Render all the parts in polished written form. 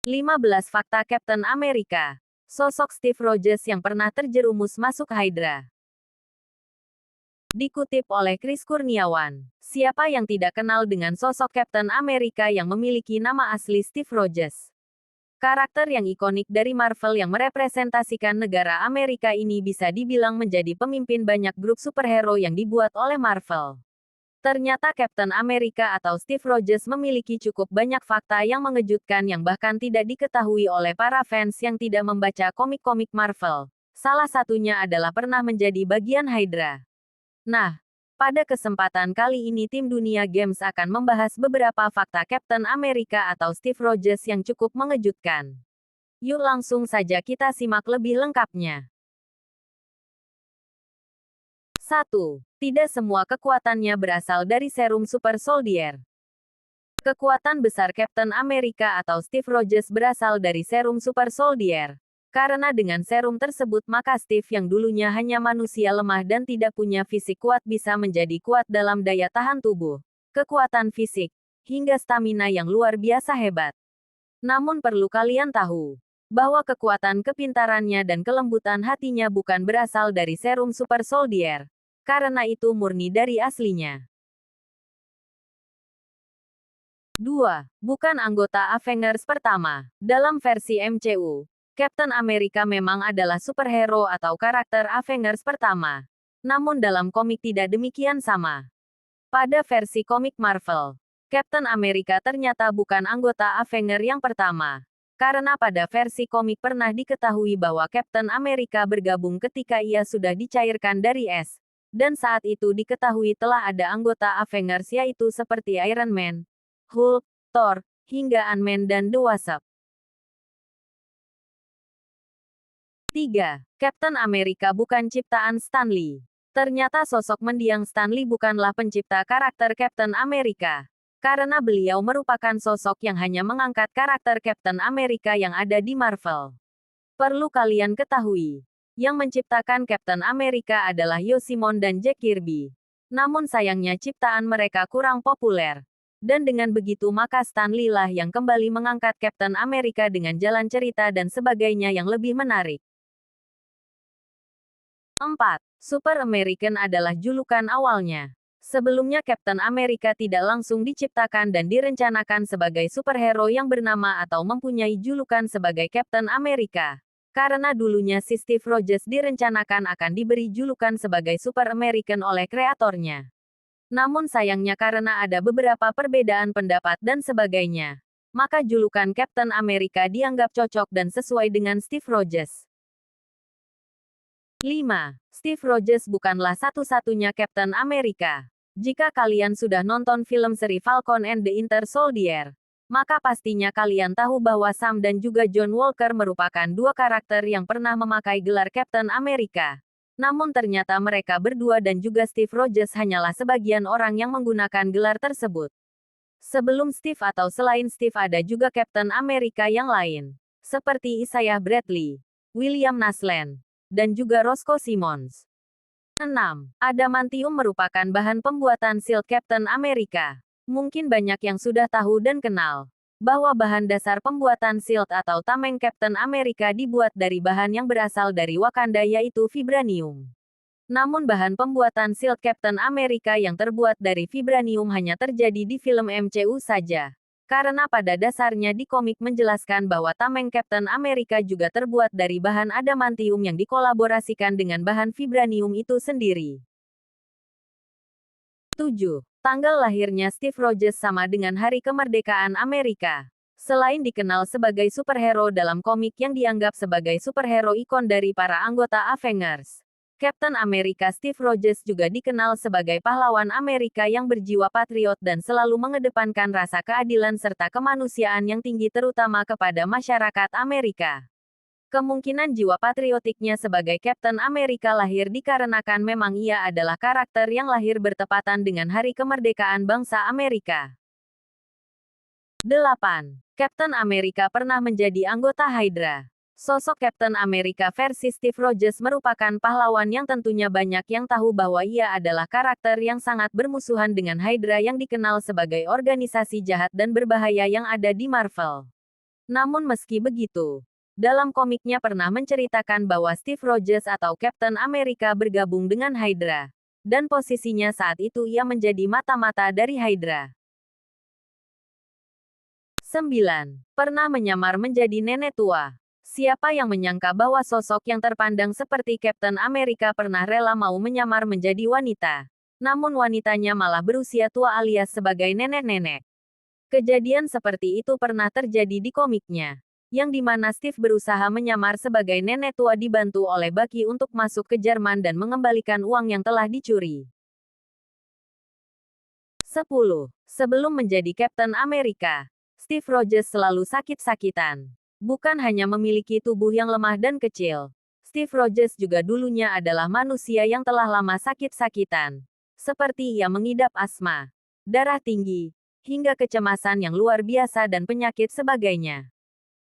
15 Fakta Kapten Amerika. Sosok Steve Rogers yang pernah terjerumus masuk Hydra. Dikutip oleh Chris Kurniawan, siapa yang tidak kenal dengan sosok Kapten Amerika yang memiliki nama asli Steve Rogers? Karakter yang ikonik dari Marvel yang merepresentasikan negara Amerika ini bisa dibilang menjadi pemimpin banyak grup superhero yang dibuat oleh Marvel. Ternyata Kapten Amerika atau Steve Rogers memiliki cukup banyak fakta yang mengejutkan yang bahkan tidak diketahui oleh para fans yang tidak membaca komik-komik Marvel. Salah satunya adalah pernah menjadi bagian Hydra. Nah, pada kesempatan kali ini tim Dunia Games akan membahas beberapa fakta Kapten Amerika atau Steve Rogers yang cukup mengejutkan. Yuk langsung saja kita simak lebih lengkapnya. 1. Tidak semua kekuatannya berasal dari serum Super Soldier. Kekuatan besar Kapten Amerika atau Steve Rogers berasal dari serum Super Soldier. Karena dengan serum tersebut maka Steve yang dulunya hanya manusia lemah dan tidak punya fisik kuat bisa menjadi kuat dalam daya tahan tubuh, kekuatan fisik, hingga stamina yang luar biasa hebat. Namun perlu kalian tahu, bahwa kekuatan kepintarannya dan kelembutan hatinya bukan berasal dari serum Super Soldier. Karena itu murni dari aslinya. 2. Bukan anggota Avengers pertama. Dalam versi MCU, Kapten Amerika memang adalah superhero atau karakter Avengers pertama. Namun dalam komik tidak demikian sama. Pada versi komik Marvel, Kapten Amerika ternyata bukan anggota Avengers yang pertama. Karena pada versi komik pernah diketahui bahwa Kapten Amerika bergabung ketika ia sudah dicairkan dari es. Dan saat itu diketahui telah ada anggota Avengers yaitu seperti Iron Man, Hulk, Thor, hingga Ant-Man dan The Wasp. 3. Kapten Amerika bukan ciptaan Stan Lee. Ternyata sosok mendiang Stan Lee bukanlah pencipta karakter Kapten Amerika. Karena beliau merupakan sosok yang hanya mengangkat karakter Kapten Amerika yang ada di Marvel. Perlu kalian ketahui, yang menciptakan Kapten Amerika adalah Yoshimon dan Jack Kirby. Namun sayangnya ciptaan mereka kurang populer. Dan dengan begitu maka Stan Lee lah yang kembali mengangkat Kapten Amerika dengan jalan cerita dan sebagainya yang lebih menarik. 4. Super American adalah julukan awalnya. Sebelumnya Kapten Amerika tidak langsung diciptakan dan direncanakan sebagai superhero yang bernama atau mempunyai julukan sebagai Kapten Amerika. Karena dulunya si Steve Rogers direncanakan akan diberi julukan sebagai Super American oleh kreatornya. Namun sayangnya karena ada beberapa perbedaan pendapat dan sebagainya, maka julukan Kapten Amerika dianggap cocok dan sesuai dengan Steve Rogers. 5. Steve Rogers bukanlah satu-satunya Kapten Amerika. Jika kalian sudah nonton film seri Falcon and the Winter Soldier, maka pastinya kalian tahu bahwa Sam dan juga John Walker merupakan dua karakter yang pernah memakai gelar Kapten Amerika. Namun ternyata mereka berdua dan juga Steve Rogers hanyalah sebagian orang yang menggunakan gelar tersebut. Sebelum Steve atau selain Steve ada juga Kapten Amerika yang lain, seperti Isaiah Bradley, William Nasland, dan juga Roscoe Simmons. 6. Adamantium merupakan bahan pembuatan Shield Kapten Amerika. Mungkin banyak yang sudah tahu dan kenal bahwa bahan dasar pembuatan Shield atau tameng Kapten Amerika dibuat dari bahan yang berasal dari Wakanda yaitu vibranium. Namun bahan pembuatan Shield Kapten Amerika yang terbuat dari vibranium hanya terjadi di film MCU saja. Karena pada dasarnya di komik menjelaskan bahwa tameng Kapten Amerika juga terbuat dari bahan adamantium yang dikolaborasikan dengan bahan vibranium itu sendiri. 7. Tanggal lahirnya Steve Rogers sama dengan Hari Kemerdekaan Amerika. Selain dikenal sebagai superhero dalam komik yang dianggap sebagai superhero ikon dari para anggota Avengers, Kapten Amerika Steve Rogers juga dikenal sebagai pahlawan Amerika yang berjiwa patriot dan selalu mengedepankan rasa keadilan serta kemanusiaan yang tinggi terutama kepada masyarakat Amerika. Kemungkinan jiwa patriotiknya sebagai Kapten Amerika lahir dikarenakan memang ia adalah karakter yang lahir bertepatan dengan Hari Kemerdekaan Bangsa Amerika. 8. Kapten Amerika pernah menjadi anggota Hydra. Sosok Kapten Amerika versi Steve Rogers merupakan pahlawan yang tentunya banyak yang tahu bahwa ia adalah karakter yang sangat bermusuhan dengan Hydra yang dikenal sebagai organisasi jahat dan berbahaya yang ada di Marvel. Namun meski begitu, dalam komiknya pernah menceritakan bahwa Steve Rogers atau Captain America bergabung dengan Hydra. Dan posisinya saat itu ia menjadi mata-mata dari Hydra. 9. Pernah menyamar menjadi nenek tua. Siapa yang menyangka bahwa sosok yang terpandang seperti Captain America pernah rela mau menyamar menjadi wanita. Namun wanitanya malah berusia tua alias sebagai nenek-nenek. Kejadian seperti itu pernah terjadi di komiknya, yang dimana Steve berusaha menyamar sebagai nenek tua dibantu oleh Bucky untuk masuk ke Jerman dan mengembalikan uang yang telah dicuri. 10. Sebelum menjadi Captain America, Steve Rogers selalu sakit-sakitan. Bukan hanya memiliki tubuh yang lemah dan kecil, Steve Rogers juga dulunya adalah manusia yang telah lama sakit-sakitan. Seperti ia mengidap asma, darah tinggi, hingga kecemasan yang luar biasa dan penyakit sebagainya.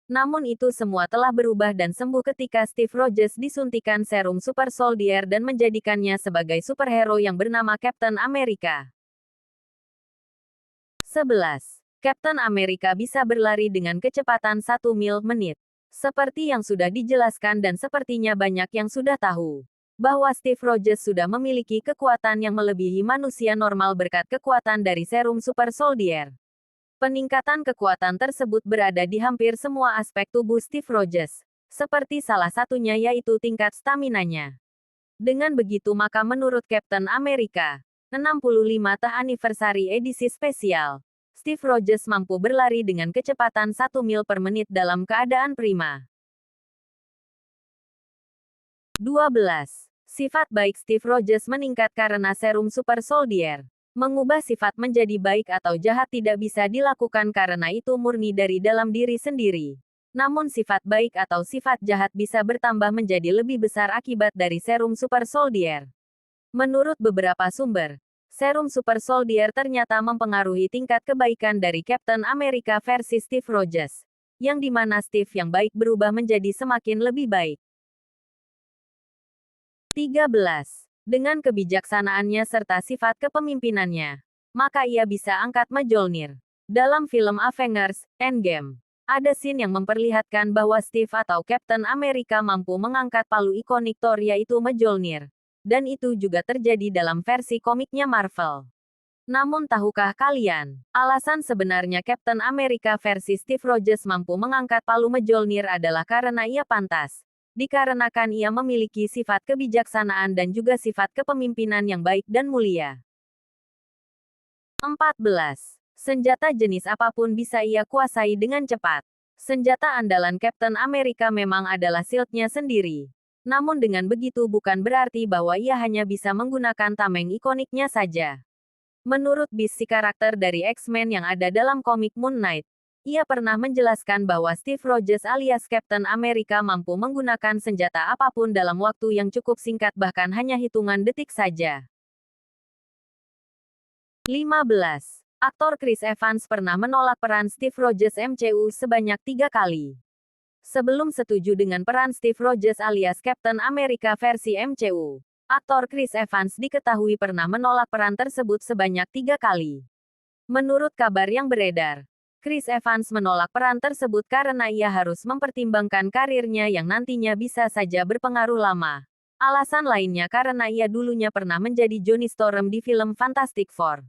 Namun itu semua telah berubah dan sembuh ketika Steve Rogers disuntikan serum Super Soldier dan menjadikannya sebagai superhero yang bernama Captain America. 11. Captain America bisa berlari dengan kecepatan 1 mil menit. Seperti yang sudah dijelaskan dan sepertinya banyak yang sudah tahu, bahwa Steve Rogers sudah memiliki kekuatan yang melebihi manusia normal berkat kekuatan dari serum Super Soldier. Peningkatan kekuatan tersebut berada di hampir semua aspek tubuh Steve Rogers, seperti salah satunya yaitu tingkat stamina-nya. Dengan begitu maka menurut Captain America, 65th Anniversary edisi spesial, Steve Rogers mampu berlari dengan kecepatan 1 mil per menit dalam keadaan prima. 12. Sifat baik Steve Rogers meningkat karena serum Super Soldier. Mengubah sifat menjadi baik atau jahat tidak bisa dilakukan karena itu murni dari dalam diri sendiri. Namun sifat baik atau sifat jahat bisa bertambah menjadi lebih besar akibat dari serum Super Soldier. Menurut beberapa sumber, serum Super Soldier ternyata mempengaruhi tingkat kebaikan dari Captain America versi Steve Rogers, yang dimana Steve yang baik berubah menjadi semakin lebih baik. 13. Dengan kebijaksanaannya serta sifat kepemimpinannya, maka ia bisa angkat Mjolnir. Dalam film Avengers Endgame, ada scene yang memperlihatkan bahwa Steve atau Captain America mampu mengangkat palu ikonik Thor yaitu Mjolnir. Dan itu juga terjadi dalam versi komiknya Marvel. Namun tahukah kalian, alasan sebenarnya Captain America versi Steve Rogers mampu mengangkat palu Mjolnir adalah karena ia pantas. Dikarenakan ia memiliki sifat kebijaksanaan dan juga sifat kepemimpinan yang baik dan mulia. 14. Senjata jenis apapun bisa ia kuasai dengan cepat. Senjata andalan Captain America memang adalah shield-nya sendiri. Namun dengan begitu bukan berarti bahwa ia hanya bisa menggunakan tameng ikoniknya saja. Menurut Beast si karakter dari X-Men yang ada dalam komik Moon Knight, ia pernah menjelaskan bahwa Steve Rogers alias Captain America mampu menggunakan senjata apapun dalam waktu yang cukup singkat bahkan hanya hitungan detik saja. 15. Aktor Chris Evans pernah menolak peran Steve Rogers MCU sebanyak 3 kali. Sebelum setuju dengan peran Steve Rogers alias Captain America versi MCU, aktor Chris Evans diketahui pernah menolak peran tersebut sebanyak 3 kali. Menurut kabar yang beredar, Chris Evans menolak peran tersebut karena ia harus mempertimbangkan karirnya yang nantinya bisa saja berpengaruh lama. Alasan lainnya karena ia dulunya pernah menjadi Johnny Storm di film Fantastic Four.